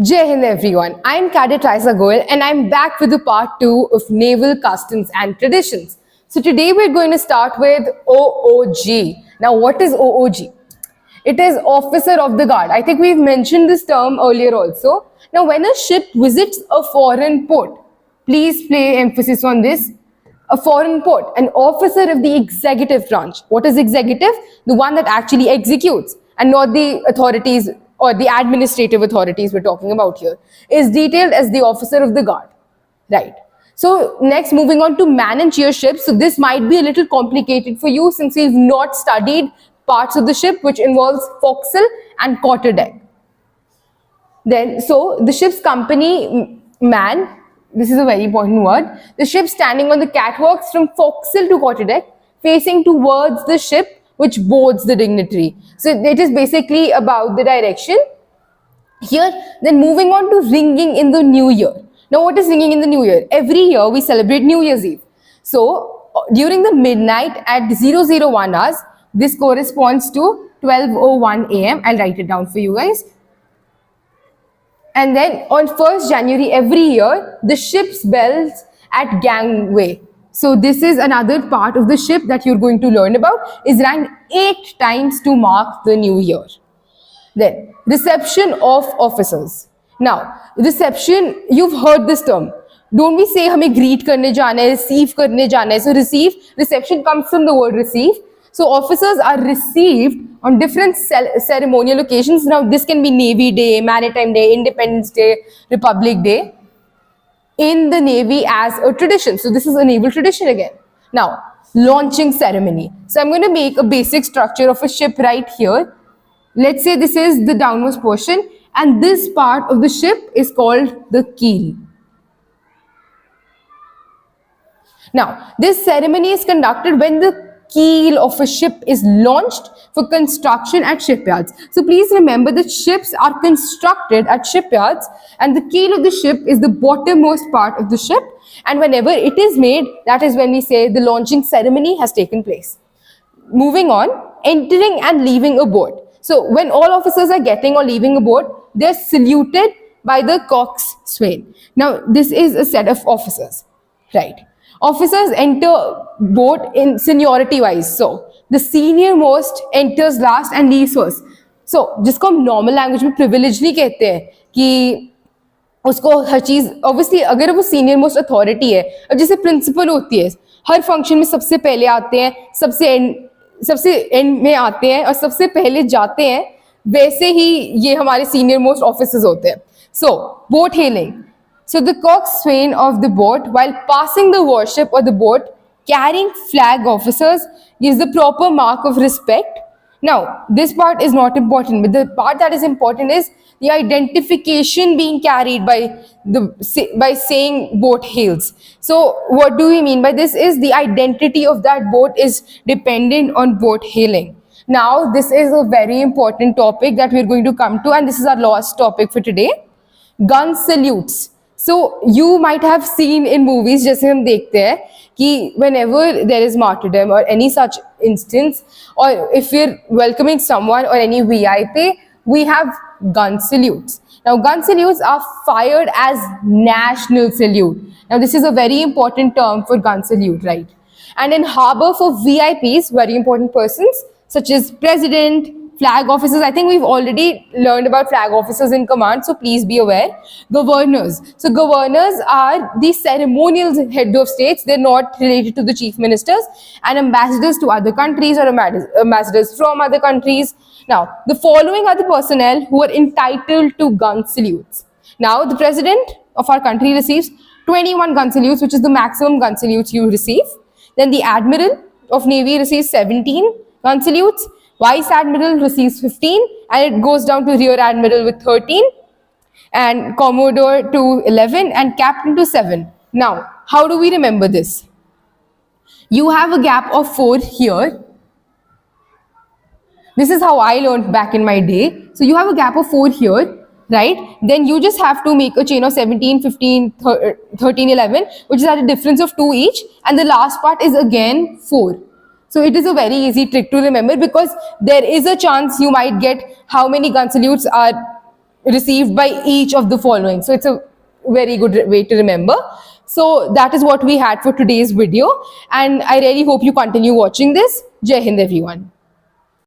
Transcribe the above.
Jai Hind everyone, I am Cadet Raisa Goel and I am back with the part 2 of Naval Customs and Traditions. So today we're going to start with OOG. Now what is OOG? It is Officer of the Guard. I think we've mentioned this term earlier also. Now when a ship visits a foreign port, please pay emphasis on this. A foreign port, an officer of the executive branch. What is executive? The one that actually executes and not the authorities or the administrative authorities we're talking about here, is detailed as the officer of the guard, right? So next, moving on to man and cheer ships. So this might be a little complicated for you since you've not studied parts of the ship which involves forecastle and quarterdeck. Then, so the ship's company man, this is a very important word, the ship standing on the catwalks from forecastle to quarterdeck, facing towards the ship which boards the dignitary. So it is basically about the direction here. Then moving on to ringing in the new year. Now what is ringing in the new year? Every year we celebrate New Year's Eve. So during the midnight at 001 hours, this corresponds to 12:01 a.m. I'll write it down for you guys. And then on 1st January every year, the ship's bells at gangway. So this is another part of the ship that you're going to learn about, is rang 8 times to mark the new year. Then reception of officers. Now reception, you've heard this term. Don't we say हमें greet करने जाना है, receive करने जाना है? So receive, reception comes from the word receive. So officers are received on different ceremonial occasions. Now this can be Navy Day, Maritime Day, Independence Day, Republic Day, in the Navy as a tradition. So this is a naval tradition again. Now, launching ceremony. So I'm going to make a basic structure of a ship right here. Let's say this is the downmost portion and this part of the ship is called the keel. Now, this ceremony is conducted when the keel of a ship is launched for construction at shipyards. So please remember that ships are constructed at shipyards and the keel of the ship is the bottommost part of the ship, and whenever it is made, that is when we say the launching ceremony has taken place. Moving on, entering and leaving a boat. So when all officers are getting or leaving a boat, they're saluted by the coxswain. Now this is a set of officers, right? Officers enter boat in seniority wise. So the senior most enters last and leaves first. So जिसको हम normal language में privilege नहीं कहते हैं कि उसको हर चीज, obviously अगर वो senior most authority है, अब जैसे principal होती है, हर function में सबसे पहले आते हैं, सबसे end में आते हैं और सबसे पहले जाते हैं, वैसे ही ये हमारे senior most officers होते हैं. So boat hailing. So the coxswain of the boat, while passing the warship or the boat, carrying flag officers, gives the proper mark of respect. Now, this part is not important, but the part that is important is the identification being carried by saying boat hails. So what do we mean by this is the identity of that boat is dependent on boat hailing. Now, this is a very important topic that we're going to come to, and this is our last topic for today. Gun salutes. So you might have seen in movies, जैसे हम देखते हैं कि whenever there is martyrdom or any such instance, or if we're welcoming someone or any VIP, we have gun salutes. Now gun salutes are fired as national salute. Now this is a very important term for gun salute, right? And in harbor for VIPs, very important persons such as president, flag officers. I think we've already learned about flag officers in command, so please be aware. Governors. So governors are the ceremonial head of states. They're not related to the chief ministers, and ambassadors to other countries or ambassadors from other countries. Now, the following are the personnel who are entitled to gun salutes. Now, the president of our country receives 21 gun salutes, which is the maximum gun salutes you receive. Then the admiral of navy receives 17 gun salutes. Vice Admiral receives 15, and it goes down to Rear Admiral with 13, and Commodore to 11, and Captain to 7. Now, how do we remember this? You have a gap of 4 here. This is how I learned back in my day. So you have a gap of 4 here, right? Then you just have to make a chain of 17, 15, 13, 11, which is at a difference of 2 each, and the last part is again 4. So it is a very easy trick to remember because there is a chance you might get how many gun salutes are received by each of the following. So it's a very good way to remember. So that is what we had for today's video, and I really hope you continue watching this. Jai Hind everyone.